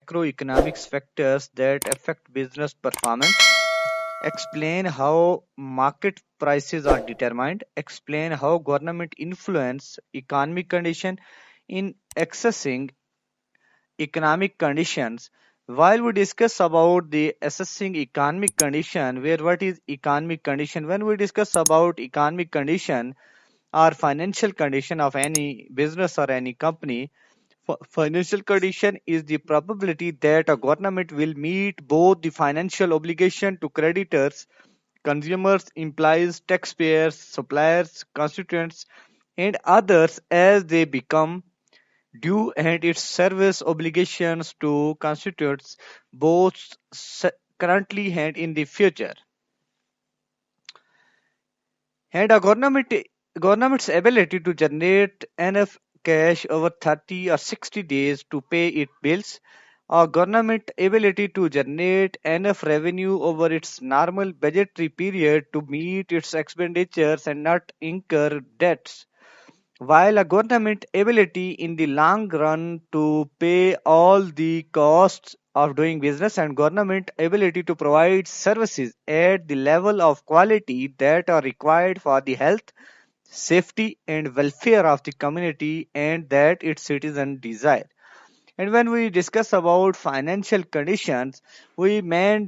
macroeconomics factors that affect business performance, explain how market prices are determined, explain how government influence economic condition in assessing economic conditions. While we discuss about the assessing economic condition, where what is economic condition? When we discuss about economic condition or financial condition of any business or any company, financial condition is the probability that a government will meet both the financial obligation to creditors, consumers, employees, taxpayers, suppliers, constituents, and others as they become due and its service obligations to constitutes both currently and in the future. And a government's ability to generate enough cash over 30 or 60 days to pay its bills, a government ability to generate enough revenue over its normal budgetary period to meet its expenditures and not incur debts, while a government ability in the long run to pay all the costs of doing business and government ability to provide services at the level of quality that are required for the health, safety and welfare of the community and that its citizens desire. And when we discuss about financial conditions, we may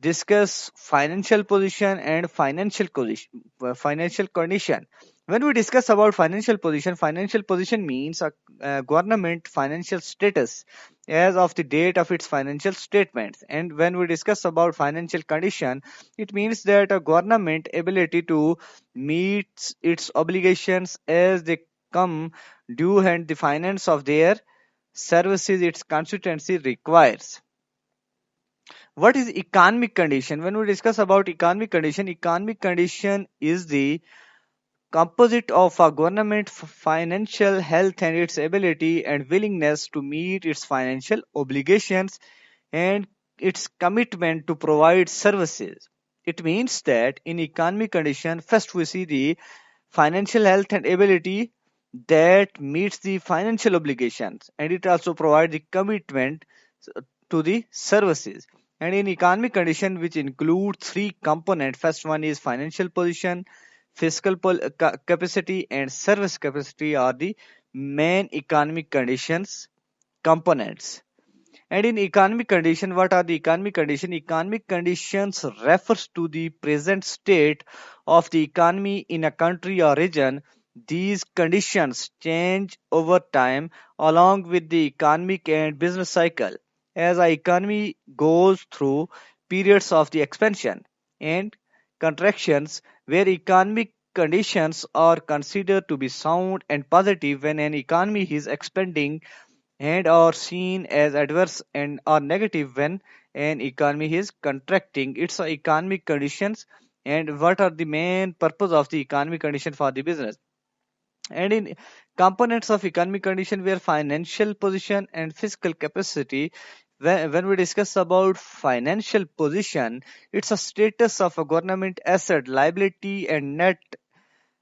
discuss financial position and financial condition. When we discuss about financial position means a government financial status as of the date of its financial statements. And when we discuss about financial condition, it means that a government ability to meet its obligations as they come due and the finance of their services its constituency requires. What is economic condition? When we discuss about economic condition is the composite of a government financial health and its ability and willingness to meet its financial obligations and its commitment to provide services. It means that in economic condition, first we see the financial health and ability that meets the financial obligations, and it also provides the commitment to the services. And in economic condition, which include three components, first one is financial position, fiscal capacity, and service capacity are the main economic conditions components. And in economic condition, what are the economic condition? Economic conditions refers to the present state of the economy in a country or region. These conditions change over time along with the economic and business cycle as our economy goes through periods of the expansion and contractions where economic conditions are considered to be sound and positive when an economy is expanding and are seen as adverse and are negative when an economy is contracting. It's economic conditions and what are the main purpose of the economic condition for the business. And in components of economic condition where financial position and fiscal capacity, when we discuss about financial position, it's a status of a government asset, liability and net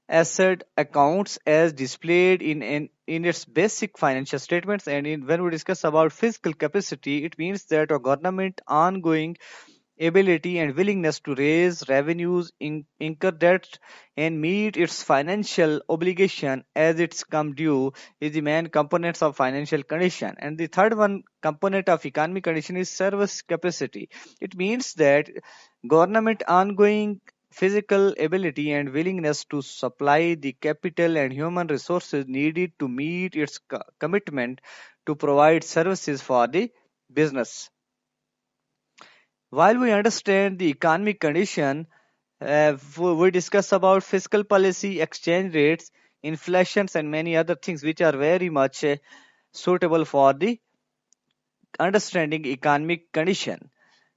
asset accounts as displayed in its basic financial statements. And when we discuss about fiscal capacity, it means that a government ongoing ability and willingness to raise revenues, incur debt, and meet its financial obligation as it's come due is the main components of financial condition. And the third one component of economic condition is service capacity. It means that government ongoing physical ability and willingness to supply the capital and human resources needed to meet its commitment to provide services for the business. While we understand the economic condition, we discuss about fiscal policy, exchange rates, inflations, and many other things which are very much suitable for the understanding economic condition.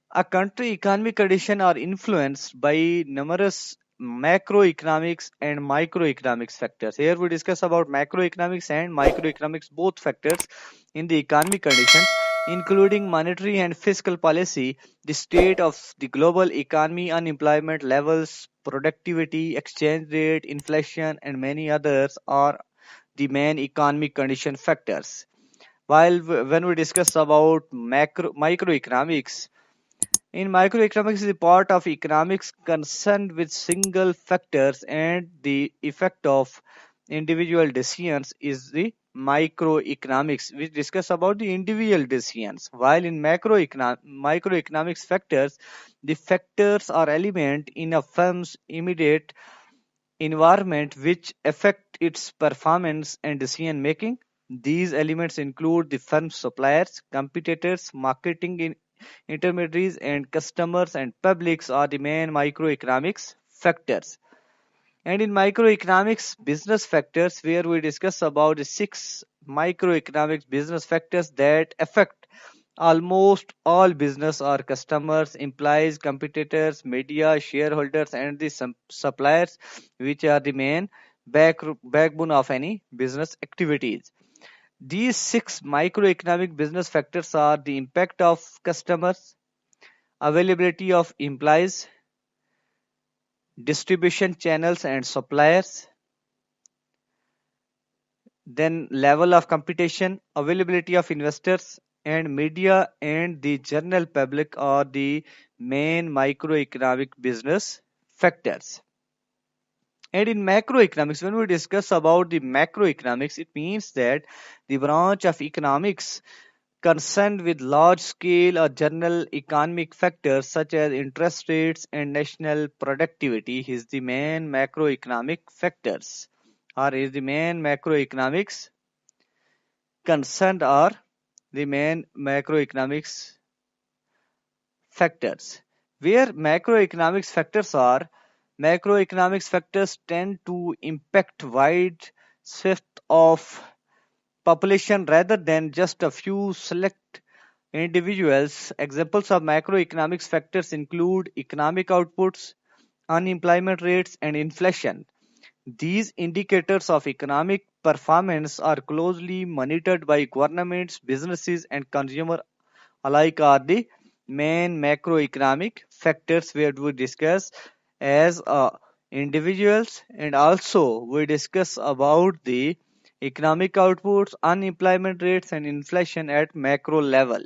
A country economic condition are influenced by numerous macroeconomics and microeconomics factors. Here we discuss about macroeconomics and microeconomics, both factors in the economic conditions, including monetary and fiscal policy, the state of the global economy, unemployment levels, productivity, exchange rate, inflation, and many others are the main economic condition factors. When we discuss about microeconomics, in microeconomics is a part of economics concerned with single factors and the effect of individual decisions is the microeconomics, which discuss about the individual decisions. While in microeconomics factors, the factors are element in a firm's immediate environment which affect its performance and decision making. These elements include the firm's suppliers, competitors, intermediaries, and customers and publics are the main microeconomics factors. And in microeconomics business factors, where we discuss about the six microeconomics business factors that affect almost all business or customers, employees, competitors, media, shareholders, and the suppliers, which are the main backbone of any business activities. These six microeconomic business factors are the impact of customers, availability of employees, distribution channels and suppliers, then level of competition, availability of investors, and media and the general public are the main microeconomic business factors. And in macroeconomics, when we discuss about the macroeconomics, it means that the branch of economics concerned with large scale or general economic factors such as interest rates and national productivity is the main macroeconomic factors, or is the main macroeconomics concerned are the main macroeconomics factors. Where macroeconomics factors tend to impact wide swath of population rather than just a few select individuals. Examples of macroeconomics factors include economic outputs, unemployment rates, and inflation. These indicators of economic performance are closely monitored by governments, businesses, and consumers alike are the main macroeconomic factors where we discuss as individuals, and also we discuss about the economic outputs, unemployment rates, and inflation at macro level.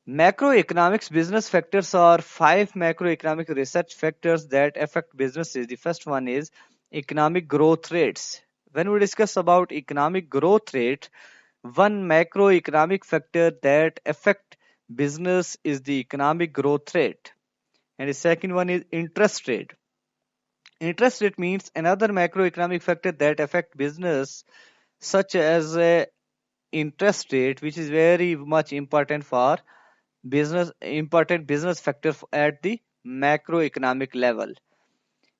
Macroeconomics business factors are five macroeconomic research factors that affect businesses. The first one is economic growth rates. When we discuss about economic growth rate, one macroeconomic factor that affect business is the economic growth rate. And the second one is interest rate. Interest rate means another macroeconomic factor that affect business, such as interest rate, which is very much important for important business factor at the macroeconomic level.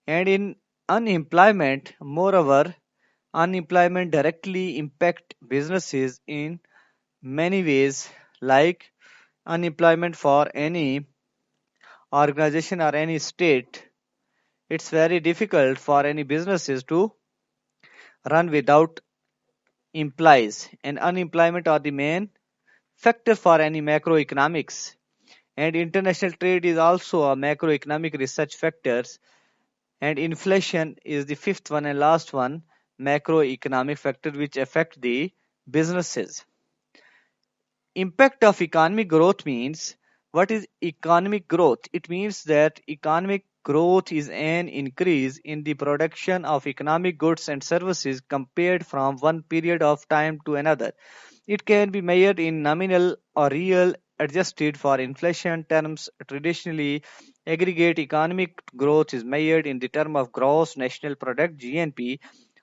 And in unemployment, moreover, unemployment directly impact businesses in many ways, like unemployment for any organization or any state. It's very difficult for any businesses to run without employees, and unemployment are the main factor for any macroeconomics. And international trade is also a macroeconomic research factors, and inflation is the fifth one and last one macroeconomic factor which affect the businesses. Impact of economic growth means, what is economic growth? It means that economic growth is an increase in the production of economic goods and services compared from one period of time to another. It can be measured in nominal or real adjusted for inflation terms. Traditionally, aggregate economic growth is measured in the term of gross national product (GNP)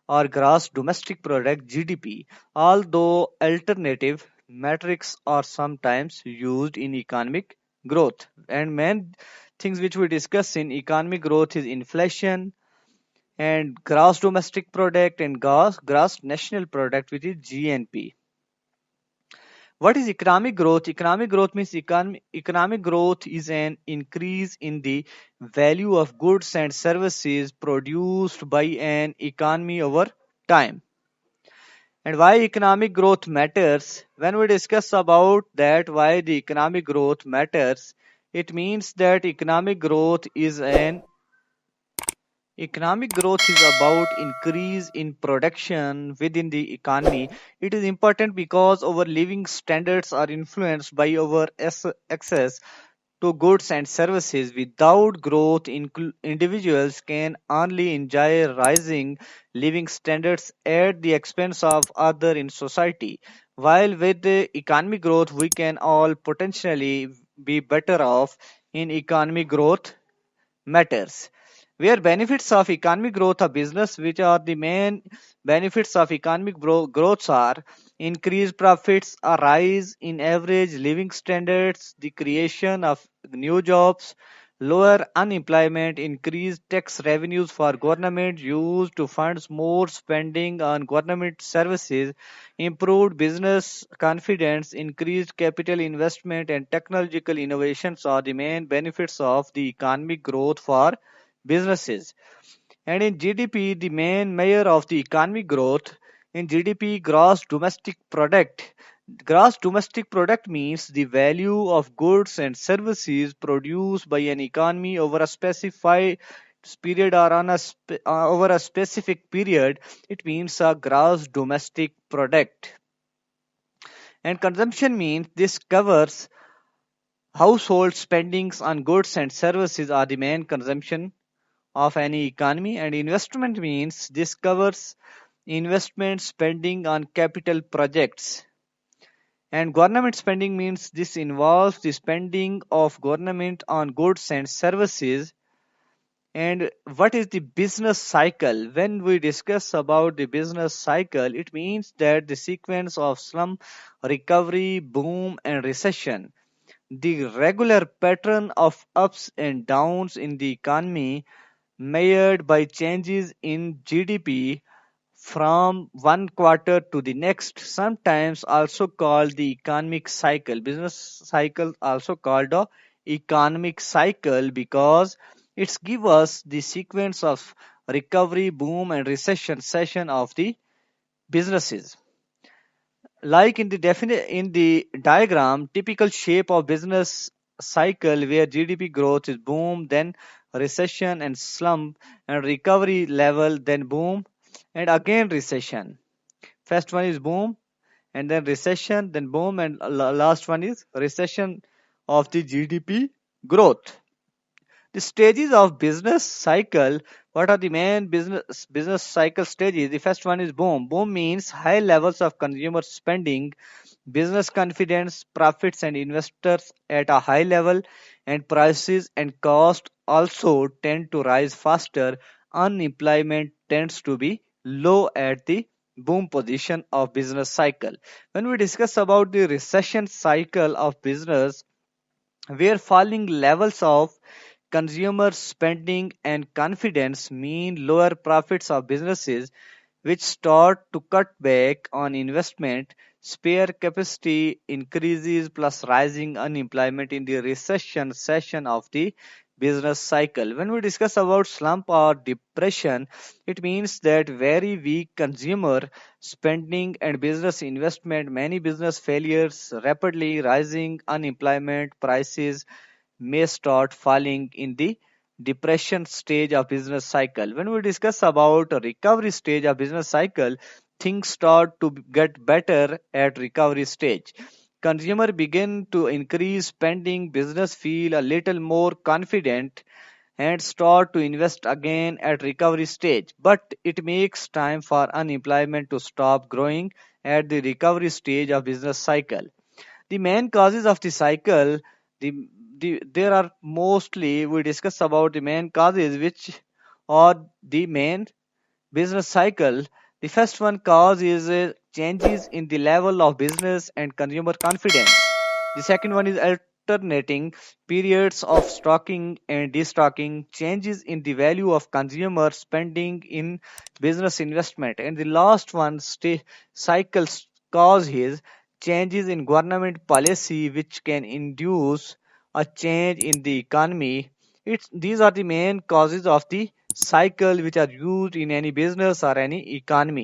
or gross domestic product (GDP), although alternative metrics are sometimes used in economic growth. And main things which we discuss in economic growth is inflation and gross domestic product and gross national product, which is GNP. What is economic growth? Economic growth means economic growth is an increase in the value of goods and services produced by an economy over time. And why economic growth matters? When we discuss about that, why the economic growth matters, it means that economic growth is an Economic growth is about increase in production within the economy. It is important because our living standards are influenced by our access to goods and services. Without growth, individuals can only enjoy rising living standards at the expense of others in society. While with the economic growth, we can all potentially be better off. In economic growth matters. Where benefits of economic growth of business, which are the main benefits of economic growths are increased profits, a rise in average living standards, the creation of new jobs, lower unemployment, increased tax revenues for government used to fund more spending on government services, improved business confidence, increased capital investment, and technological innovations are the main benefits of the economic growth for businesses. And in GDP, the main measure of the economic growth, in GDP, Gross domestic product means the value of goods and services produced by an economy over a specified period or over a specific period. It means a gross domestic product. And consumption means this covers household spendings on goods and services are the main consumption of any economy. And investment means this covers investment spending on capital projects. And government spending means this involves the spending of government on goods and services. And what is the business cycle? When we discuss about the business cycle, it means that the sequence of slump, recovery, boom, and recession. The regular pattern of ups and downs in the economy measured by changes in GDP from one quarter to the next, sometimes also called the economic cycle. Business cycle also called the economic cycle because it's give us the sequence of recovery, boom, and recession session of the businesses. Like in the diagram, typical shape of business cycle where GDP growth is boom, then recession and slump, and recovery level, then boom, and again recession. First one is boom, and then recession, then boom, and last one is recession of the GDP growth. The stages of business cycle. What are the main business cycle stages? The first one is boom. Boom means high levels of consumer spending, business confidence, profits, and investors at a high level, and prices and cost also tend to rise faster. Unemployment tends to be low at the boom position of business cycle. When we discuss about the recession cycle of business, where falling levels of consumer spending and confidence mean lower profits of businesses which start to cut back on investment, spare capacity increases plus rising unemployment in the recession session of the business cycle. When we discuss about slump or depression, it means that very weak consumer spending and business investment, many business failures, rapidly rising unemployment, prices may start falling in the depression stage of business cycle. When we discuss about a recovery stage of business cycle, things start to get better at recovery stage. Consumer begin to increase spending, business feel a little more confident and start to invest again at recovery stage. But it makes time for unemployment to stop growing at the recovery stage of business cycle. The main causes of the cycle, the, there are mostly we discuss about the main causes which are the main business cycle. The first one cause is changes in the level of business and consumer confidence. The second one is alternating periods of stocking and destocking, changes in the value of consumer spending in business investment. And the last one cycles cause is changes in government policy which can induce a change in the economy. These are the main causes of the cycle which are used in any business or any economy.